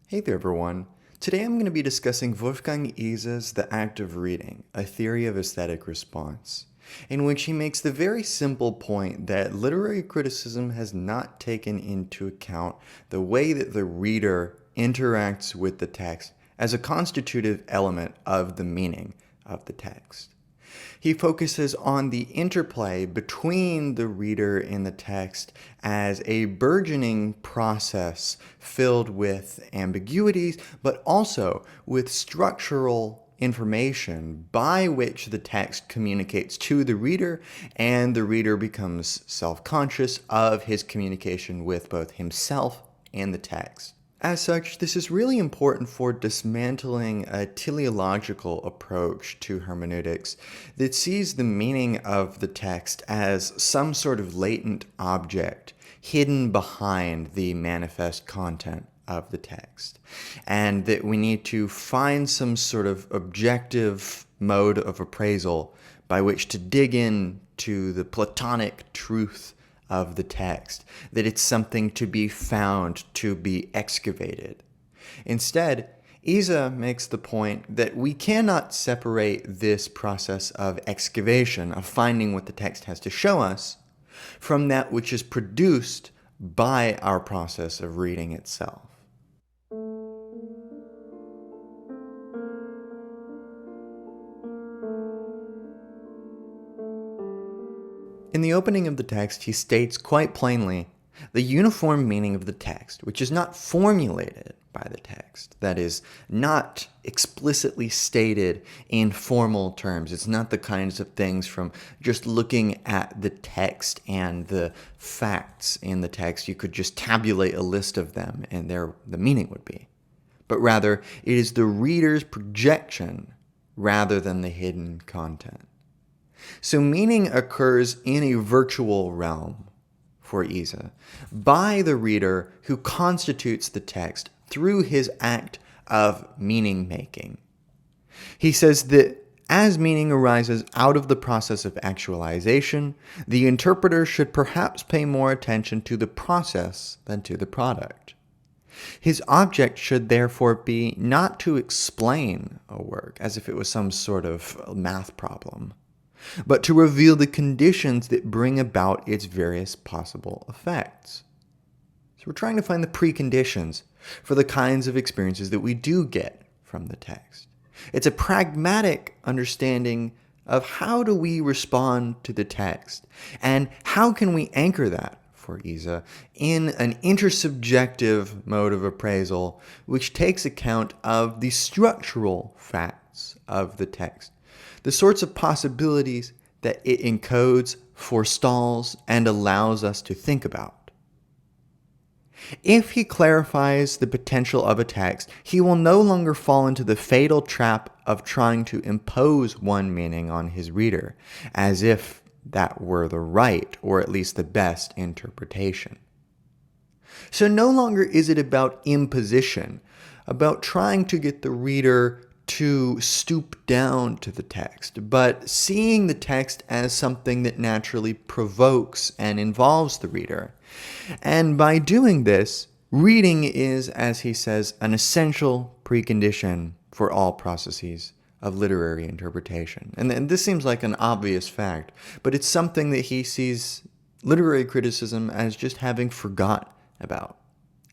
Hey there everyone. Today I'm going to be discussing Wolfgang Iser's The Act of Reading, a Theory of Aesthetic Response, in which he makes the very simple point that literary criticism has not taken into account the way that the reader interacts with the text as a constitutive element of the meaning of the text. He focuses on the interplay between the reader and the text as a burgeoning process filled with ambiguities, but also with structural information by which the text communicates to the reader, and the reader becomes self-conscious of his communication with both himself and the text. As such, this is really important for dismantling a teleological approach to hermeneutics that sees the meaning of the text as some sort of latent object hidden behind the manifest content of the text, and that we need to find some sort of objective mode of appraisal by which to dig into the Platonic truth of the text, that it's something to be found, to be excavated. Instead, Iser makes the point that we cannot separate this process of excavation, of finding what the text has to show us, from that which is produced by our process of reading itself. In the opening of the text, he states quite plainly the uniform meaning of the text, which is not formulated by the text, that is, not explicitly stated in formal terms. It's not the kinds of things from just looking at the text and the facts in the text. You could just tabulate a list of them and there the meaning would be. But rather, it is the reader's projection rather than the hidden content. So meaning occurs in a virtual realm for Iser by the reader who constitutes the text through his act of meaning making. He says that as meaning arises out of the process of actualization, the interpreter should perhaps pay more attention to the process than to the product. His object should therefore be not to explain a work as if it was some sort of math problem, but to reveal the conditions that bring about its various possible effects. So we're trying to find the preconditions for the kinds of experiences that we do get from the text. It's a pragmatic understanding of how do we respond to the text, and how can we anchor that, for Iser, in an intersubjective mode of appraisal which takes account of the structural facts of the text, the sorts of possibilities that it encodes, forestalls, and allows us to think about. If he clarifies the potential of a text, he will no longer fall into the fatal trap of trying to impose one meaning on his reader, as if that were the right, or at least the best, interpretation. So no longer is it about imposition, about trying to get the reader to stoop down to the text, but seeing the text as something that naturally provokes and involves the reader. And by doing this, reading is, as he says, an essential precondition for all processes of literary interpretation. And this seems like an obvious fact, but it's something that he sees literary criticism as just having forgot about.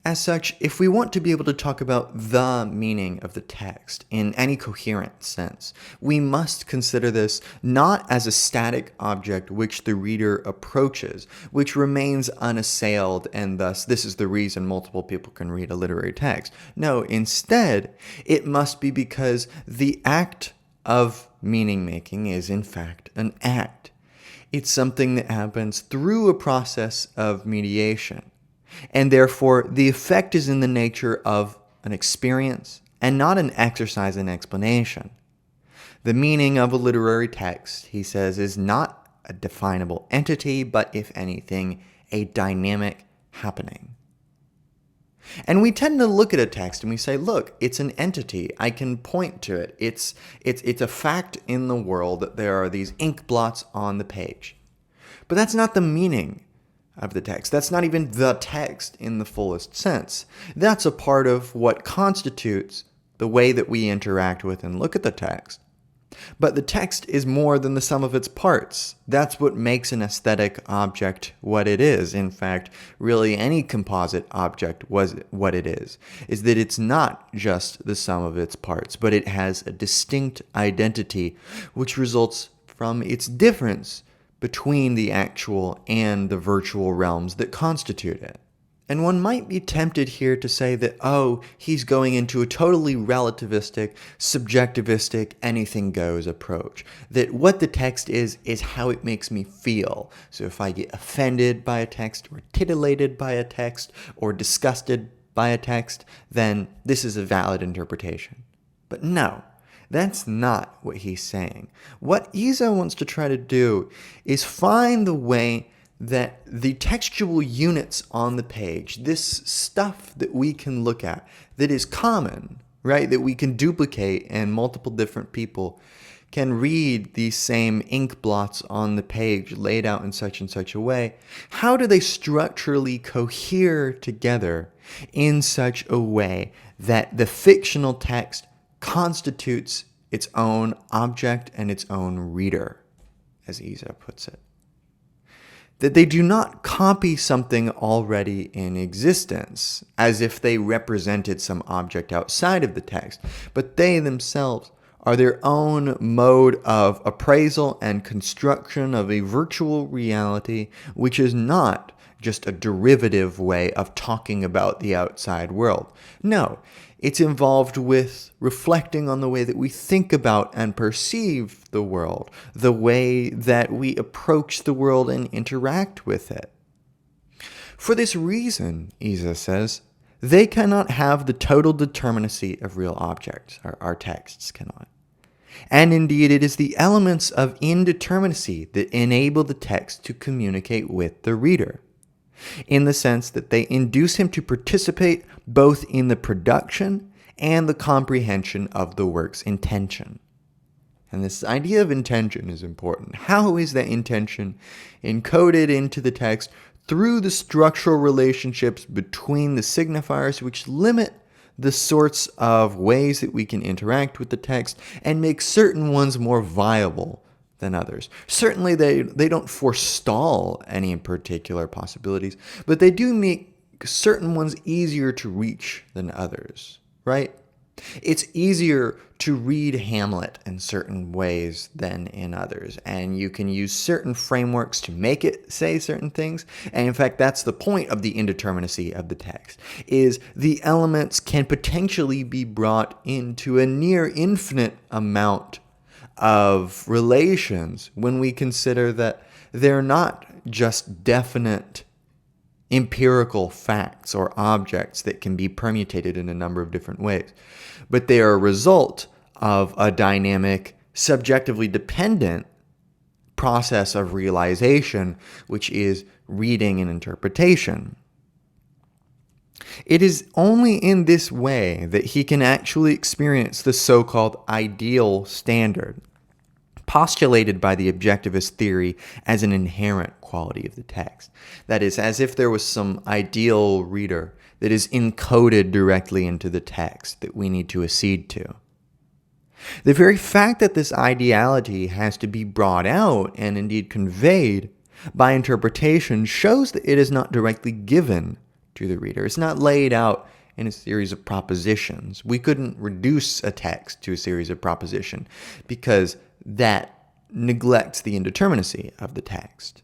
As such, if we want to be able to talk about the meaning of the text in any coherent sense, we must consider this not as a static object which the reader approaches, which remains unassailed, and thus this is the reason multiple people can read a literary text. No, instead, it must be because the act of meaning making is in fact an act. It's something that happens through a process of mediation. And therefore, the effect is in the nature of an experience and not an exercise in explanation. The meaning of a literary text, he says, is not a definable entity, but if anything, a dynamic happening. And we tend to look at a text and we say, look, it's an entity. I can point to it. It's a fact in the world that there are these ink blots on the page. But that's not the meaning of the text. That's not even the text in the fullest sense. That's a part of what constitutes the way that we interact with and look at the text. But the text is more than the sum of its parts. That's what makes an aesthetic object what it is. In fact, really any composite object was what it is that it's not just the sum of its parts, but it has a distinct identity which results from its difference between the actual and the virtual realms that constitute it. And one might be tempted here to say that, oh, he's going into a totally relativistic, subjectivistic, anything goes approach. That what the text is how it makes me feel. So if I get offended by a text, or titillated by a text, or disgusted by a text, then this is a valid interpretation. But no, that's not what he's saying. What Iser wants to try to do is find the way that the textual units on the page, this stuff that we can look at, that is common, right, that we can duplicate and multiple different people can read these same ink blots on the page laid out in such and such a way, how do they structurally cohere together in such a way that the fictional text constitutes its own object and its own reader, as Iser puts it? That they do not copy something already in existence, as if they represented some object outside of the text, but they themselves are their own mode of appraisal and construction of a virtual reality, which is not just a derivative way of talking about the outside world. No, it's involved with reflecting on the way that we think about and perceive the world, the way that we approach the world and interact with it. For this reason, Iser says, they cannot have the total determinacy of real objects. Our texts cannot. And indeed, it is the elements of indeterminacy that enable the text to communicate with the reader, in the sense that they induce him to participate both in the production and the comprehension of the work's intention. And this idea of intention is important. How is that intention encoded into the text through the structural relationships between the signifiers, which limit the sorts of ways that we can interact with the text and make certain ones more viable than others? Certainly they don't forestall any particular possibilities, but they do make certain ones easier to reach than others, right? It's easier to read Hamlet in certain ways than in others, and you can use certain frameworks to make it say certain things. And in fact, that's the point of the indeterminacy of the text, is the elements can potentially be brought into a near infinite amount of relations when we consider that they're not just definite empirical facts or objects that can be permutated in a number of different ways, but they are a result of a dynamic, subjectively dependent process of realization, which is reading and interpretation. It is only in this way that he can actually experience the so-called ideal standard, postulated by the objectivist theory as an inherent quality of the text. That is, as if there was some ideal reader that is encoded directly into the text that we need to accede to. The very fact that this ideality has to be brought out and indeed conveyed by interpretation shows that it is not directly given to the reader. It's not laid out in a series of propositions. We couldn't reduce a text to a series of propositions because that neglects the indeterminacy of the text.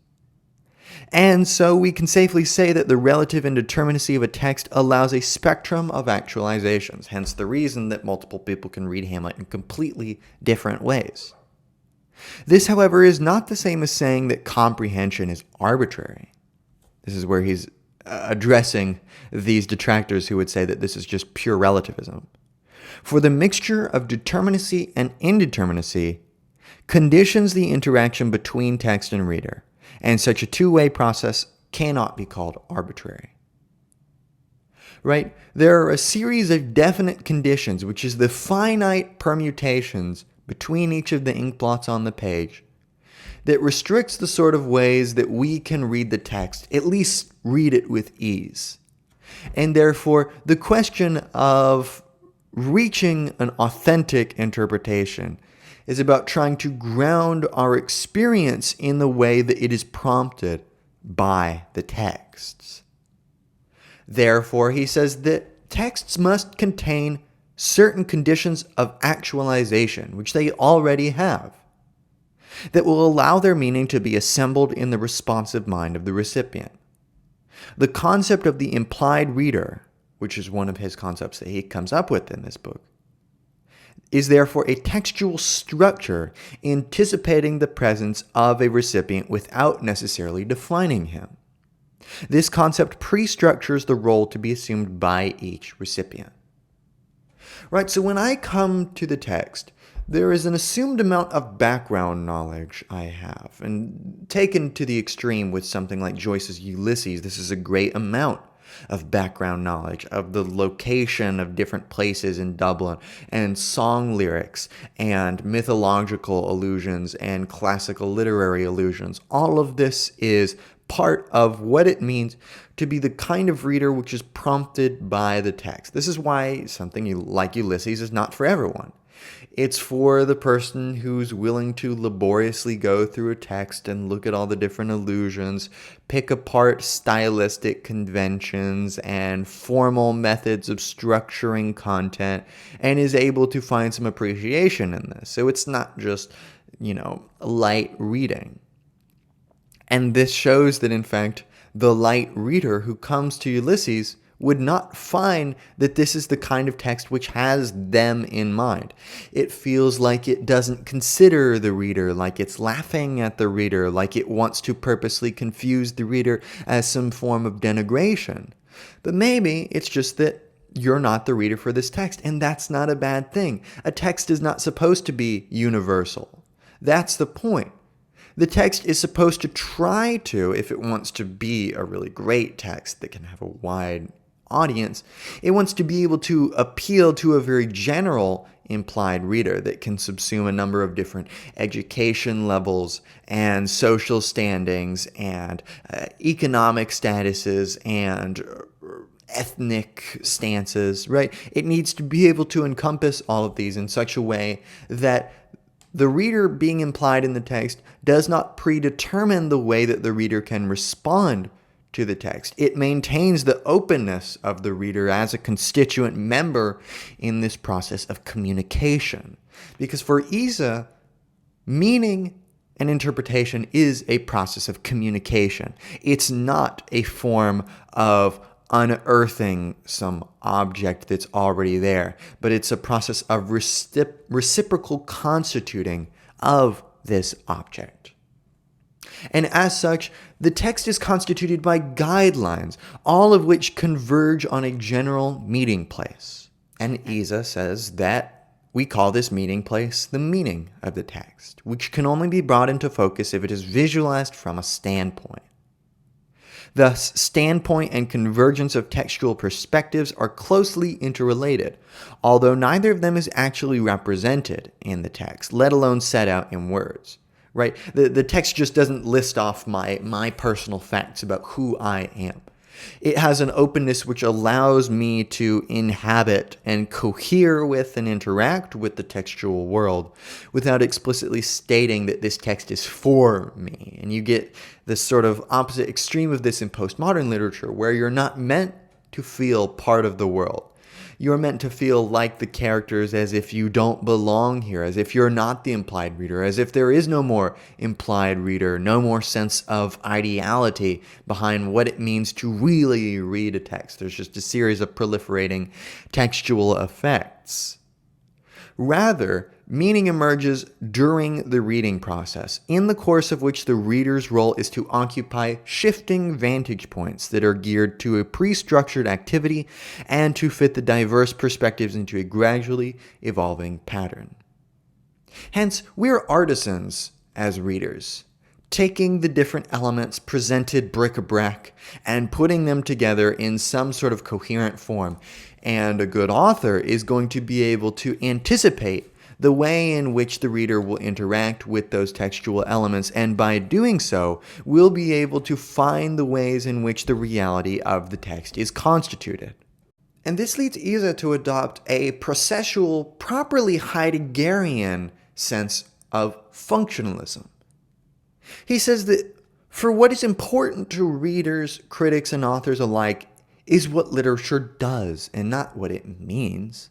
And so we can safely say that the relative indeterminacy of a text allows a spectrum of actualizations, hence the reason that multiple people can read Hamlet in completely different ways. This, however, is not the same as saying that comprehension is arbitrary. This is where he's addressing these detractors who would say that this is just pure relativism. For the mixture of determinacy and indeterminacy conditions the interaction between text and reader, and such a two-way process cannot be called arbitrary. Right? There are a series of definite conditions, which is the finite permutations between each of the ink blots on the page, that restricts the sort of ways that we can read the text, at least read it with ease. And therefore, the question of reaching an authentic interpretation is about trying to ground our experience in the way that it is prompted by the texts. Therefore, he says that texts must contain certain conditions of actualization, which they already have, that will allow their meaning to be assembled in the responsive mind of the recipient. The concept of the implied reader, which is one of his concepts that he comes up with in this book, is therefore a textual structure anticipating the presence of a recipient without necessarily defining him. This concept pre-structures the role to be assumed by each recipient. Right, so when I come to the text, there is an assumed amount of background knowledge I have. And taken to the extreme with something like Joyce's Ulysses, this is a great amount of background knowledge of the location of different places in Dublin, and song lyrics, and mythological allusions, and classical literary allusions. All of this is part of what it means to be the kind of reader which is prompted by the text. This is why something like Ulysses is not for everyone. It's for the person who's willing to laboriously go through a text and look at all the different allusions, pick apart stylistic conventions and formal methods of structuring content, and is able to find some appreciation in this. So it's not just, light reading. And this shows that, in fact, the light reader who comes to Ulysses would not find that this is the kind of text which has them in mind. It feels like it doesn't consider the reader, like it's laughing at the reader, like it wants to purposely confuse the reader as some form of denigration. But maybe it's just that you're not the reader for this text, and that's not a bad thing. A text is not supposed to be universal. That's the point. The text is supposed to try to, if it wants to be a really great text that can have a wide audience, it wants to be able to appeal to a very general implied reader that can subsume a number of different education levels and social standings and economic statuses and ethnic stances, right? It needs to be able to encompass all of these in such a way that the reader being implied in the text does not predetermine the way that the reader can respond to the text. It maintains the openness of the reader as a constituent member in this process of communication. Because for Iser, meaning and interpretation is a process of communication. It's not a form of unearthing some object that's already there, but it's a process of reciprocal constituting of this object. And as such, the text is constituted by guidelines, all of which converge on a general meeting place. And Iser says that we call this meeting place the meaning of the text, which can only be brought into focus if it is visualized from a standpoint. Thus, standpoint and convergence of textual perspectives are closely interrelated, although neither of them is actually represented in the text, let alone set out in words. Right? The text just doesn't list off my personal facts about who I am. It has an openness which allows me to inhabit and cohere with and interact with the textual world without explicitly stating that this text is for me. And you get this sort of opposite extreme of this in postmodern literature, where you're not meant to feel part of the world. You're meant to feel like the characters, as if you don't belong here, as if you're not the implied reader, as if there is no more implied reader, no more sense of ideality behind what it means to really read a text. There's just a series of proliferating textual effects. Rather, meaning emerges during the reading process, in the course of which the reader's role is to occupy shifting vantage points that are geared to a pre-structured activity and to fit the diverse perspectives into a gradually evolving pattern. Hence, we're artisans as readers, taking the different elements presented bric-a-brac and putting them together in some sort of coherent form. And a good author is going to be able to anticipate the way in which the reader will interact with those textual elements, and by doing so, will be able to find the ways in which the reality of the text is constituted. And this leads Iser to adopt a processual, properly Heideggerian sense of functionalism. He says that for what is important to readers, critics, and authors alike is what literature does and not what it means.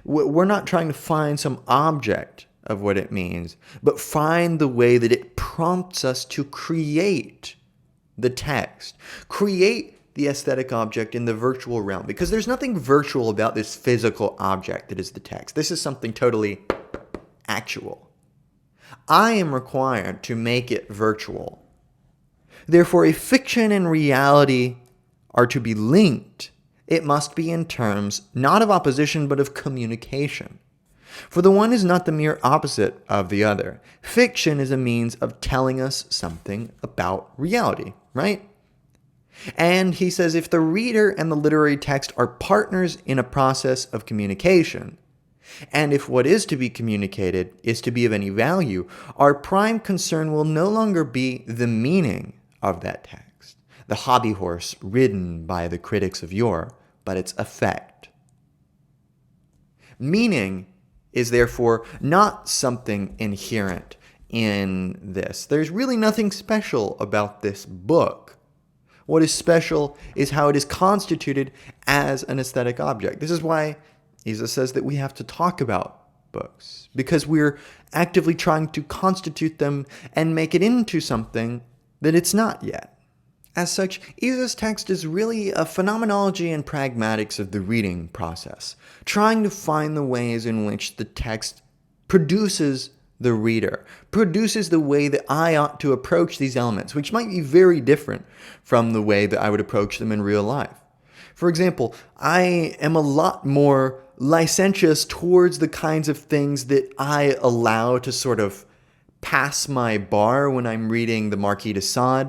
We're not trying to find some object of what it means, but find the way that it prompts us to create the text, create the aesthetic object in the virtual realm, because there's nothing virtual about this physical object that is the text. This is something totally actual. I am required to make it virtual. Therefore, if fiction and reality are to be linked, it must be in terms not of opposition but of communication. For the one is not the mere opposite of the other. Fiction is a means of telling us something about reality, right? And he says if the reader and the literary text are partners in a process of communication, and if what is to be communicated is to be of any value, our prime concern will no longer be the meaning of that text, the hobby horse ridden by the critics of yore, but its effect. Meaning is therefore not something inherent in this. There's really nothing special about this book. What is special is how it is constituted as an aesthetic object. This is why Iser says that we have to talk about books, because we're actively trying to constitute them and make it into something that it's not yet. As such, Iser's text is really a phenomenology and pragmatics of the reading process, trying to find the ways in which the text produces the reader, produces the way that I ought to approach these elements, which might be very different from the way that I would approach them in real life. For example, I am a lot more licentious towards the kinds of things that I allow to sort of pass my bar when I'm reading the Marquis de Sade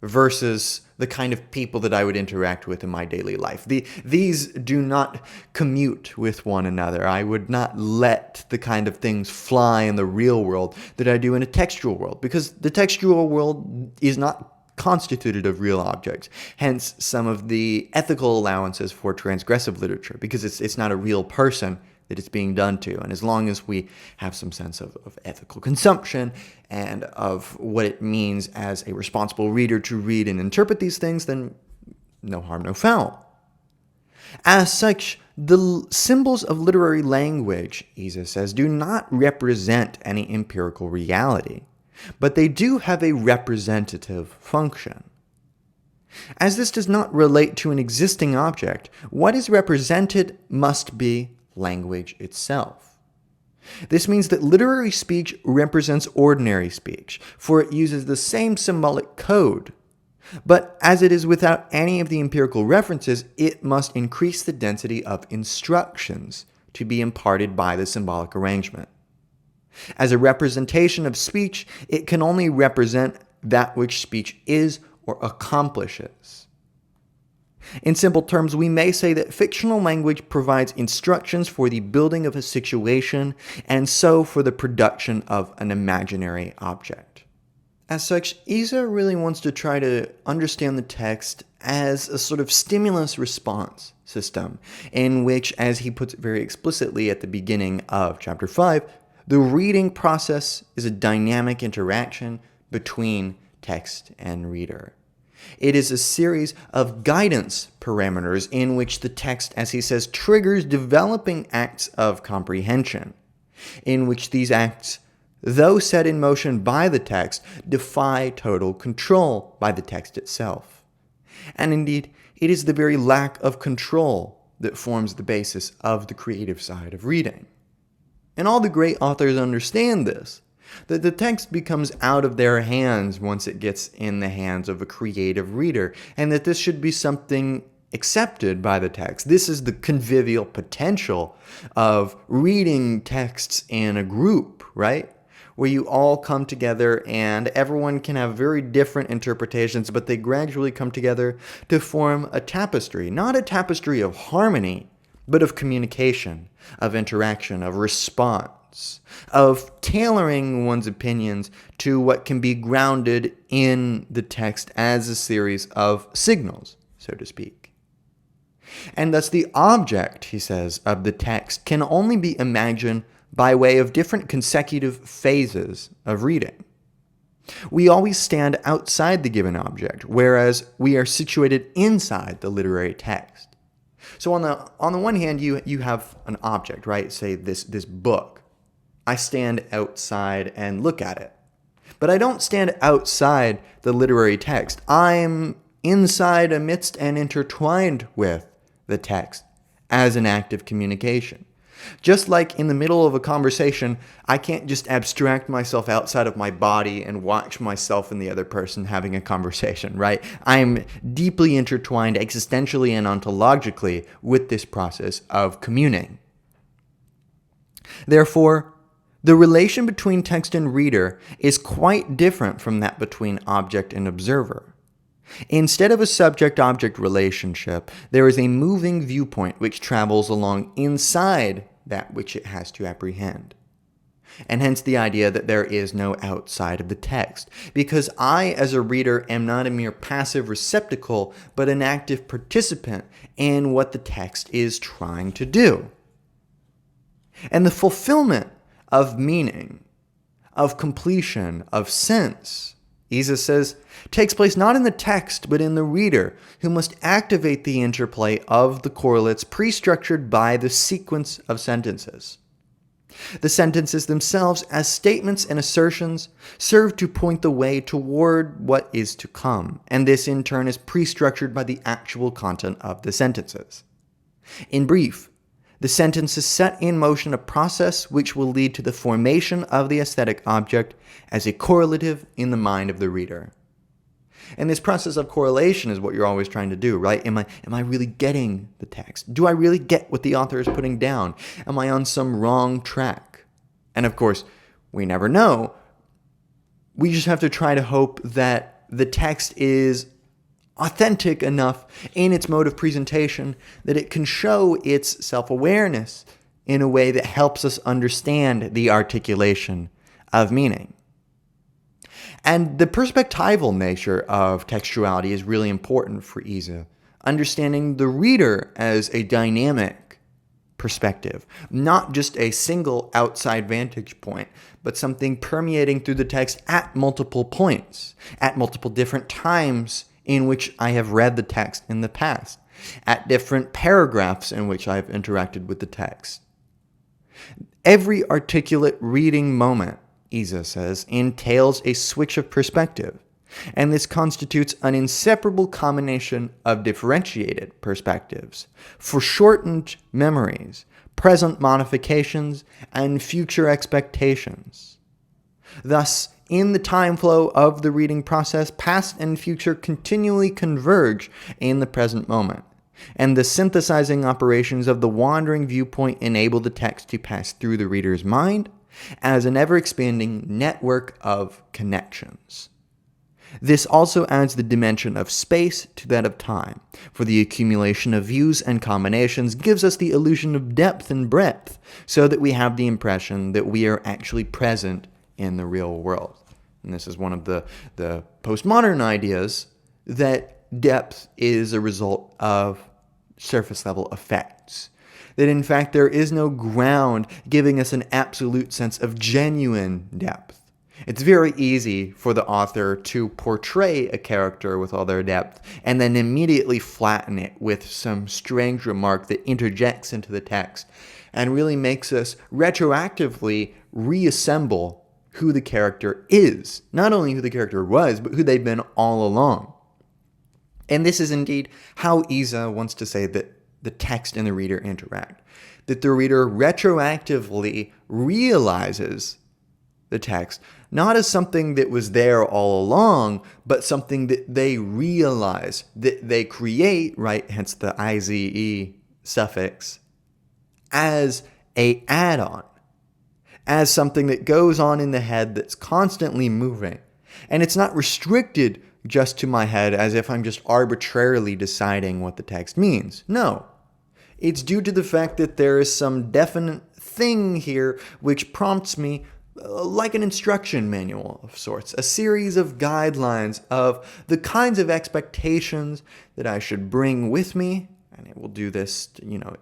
versus the kind of people that I would interact with in my daily life. These do not commute with one another. I would not let the kind of things fly in the real world that I do in a textual world, because the textual world is not constituted of real objects. Hence, some of the ethical allowances for transgressive literature, because it's not a real person that it's being done to. And as long as we have some sense of ethical consumption and of what it means as a responsible reader to read and interpret these things, then no harm, no foul. As such, the symbols of literary language, Iser says, do not represent any empirical reality, but they do have a representative function. As this does not relate to an existing object, what is represented must be language itself. This means that literary speech represents ordinary speech, for it uses the same symbolic code. But as it is without any of the empirical references, it must increase the density of instructions to be imparted by the symbolic arrangement. As a representation of speech, it can only represent that which speech is or accomplishes. In simple terms, we may say that fictional language provides instructions for the building of a situation, and so for the production of an imaginary object. As such, Iser really wants to try to understand the text as a sort of stimulus-response system, in which, as he puts it very explicitly at the beginning of chapter 5, the reading process is a dynamic interaction between text and reader. It is a series of guidance parameters in which the text, as he says, triggers developing acts of comprehension, in which these acts, though set in motion by the text, defy total control by the text itself. And indeed, it is the very lack of control that forms the basis of the creative side of reading. And all the great authors understand this, that the text becomes out of their hands once it gets in the hands of a creative reader, and that this should be something accepted by the text. This is the convivial potential of reading texts in a group, right? Where you all come together and everyone can have very different interpretations, but they gradually come together to form a tapestry. Not a tapestry of harmony, but of communication, of interaction, of response, of tailoring one's opinions to what can be grounded in the text as a series of signals, so to speak. And thus the object, he says, of the text can only be imagined by way of different consecutive phases of reading. We always stand outside the given object, whereas we are situated inside the literary text. So on the one hand, you have an object, right? Say this book. I stand outside and look at it. But I don't stand outside the literary text. I'm inside, amidst, and intertwined with the text as an act of communication. Just like in the middle of a conversation, I can't just abstract myself outside of my body and watch myself and the other person having a conversation, right? I'm deeply intertwined existentially and ontologically with this process of communing. Therefore, the relation between text and reader is quite different from that between object and observer. Instead of a subject-object relationship, there is a moving viewpoint which travels along inside that which it has to apprehend. And hence the idea that there is no outside of the text, because I, as a reader, am not a mere passive receptacle, but an active participant in what the text is trying to do. And the fulfillment of meaning, of completion, of sense, Iser says, takes place not in the text, but in the reader, who must activate the interplay of the correlates pre-structured by the sequence of sentences. The sentences themselves, as statements and assertions, serve to point the way toward what is to come, and this in turn is pre-structured by the actual content of the sentences. In brief, the sentences set in motion a process which will lead to the formation of the aesthetic object as a correlative in the mind of the reader. And this process of correlation is what you're always trying to do, right? Am I really getting the text? Do I really get what the author is putting down? Am I on some wrong track? And of course, we never know. We just have to try to hope that the text is authentic enough in its mode of presentation that it can show its self-awareness in a way that helps us understand the articulation of meaning. And the perspectival nature of textuality is really important for Iser, understanding the reader as a dynamic perspective, not just a single outside vantage point, but something permeating through the text at multiple points, at multiple different times in which I have read the text in the past, at different paragraphs in which I have interacted with the text. Every articulate reading moment, Iser says, entails a switch of perspective, and this constitutes an inseparable combination of differentiated perspectives, foreshortened memories, present modifications, and future expectations. Thus, in the time flow of the reading process, past and future continually converge in the present moment, and the synthesizing operations of the wandering viewpoint enable the text to pass through the reader's mind as an ever-expanding network of connections. This also adds the dimension of space to that of time, for the accumulation of views and combinations gives us the illusion of depth and breadth, so that we have the impression that we are actually present in the real world. And this is one of the postmodern ideas that depth is a result of surface level effects. That in fact there is no ground giving us an absolute sense of genuine depth. It's very easy for the author to portray a character with all their depth and then immediately flatten it with some strange remark that interjects into the text and really makes us retroactively reassemble who the character is. Not only who the character was, but who they've been all along. And this is indeed how Iser wants to say that the text and the reader interact. That the reader retroactively realizes the text, not as something that was there all along, but something that they realize, that they create, right, hence the IZE suffix, as a add-on, as something that goes on in the head that's constantly moving. And it's not restricted just to my head as if I'm just arbitrarily deciding what the text means. No. It's due to the fact that there is some definite thing here which prompts me, like an instruction manual of sorts, a series of guidelines of the kinds of expectations that I should bring with me. And it will do this,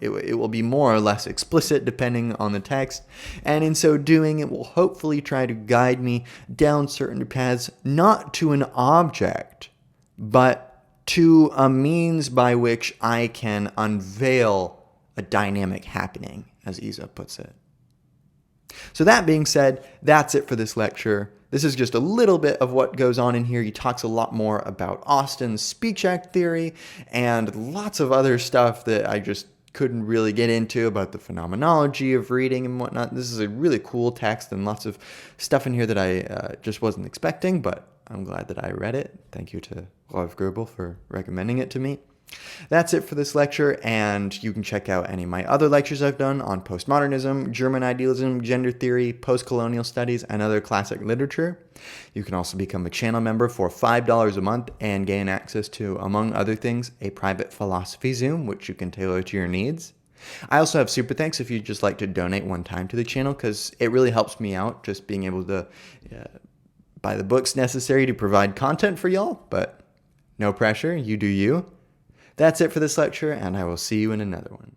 it will be more or less explicit depending on the text. And in so doing, it will hopefully try to guide me down certain paths, not to an object, but to a means by which I can unveil a dynamic happening, as Iser puts it. So that being said, that's it for this lecture. This is just a little bit of what goes on in here. He talks a lot more about Austin's speech act theory and lots of other stuff that I just couldn't really get into about the phenomenology of reading and whatnot. This is a really cool text and lots of stuff in here that I just wasn't expecting, but I'm glad that I read it. Thank you to Rolf Goebel for recommending it to me. That's it for this lecture, and you can check out any of my other lectures I've done on postmodernism, German idealism, gender theory, post-colonial studies, and other classic literature. You can also become a channel member for $5 a month and gain access to, among other things, a private philosophy Zoom, which you can tailor to your needs. I also have super thanks if you'd just like to donate one time to the channel, because it really helps me out just being able to buy the books necessary to provide content for y'all, but no pressure, you do you. That's it for this lecture, and I will see you in another one.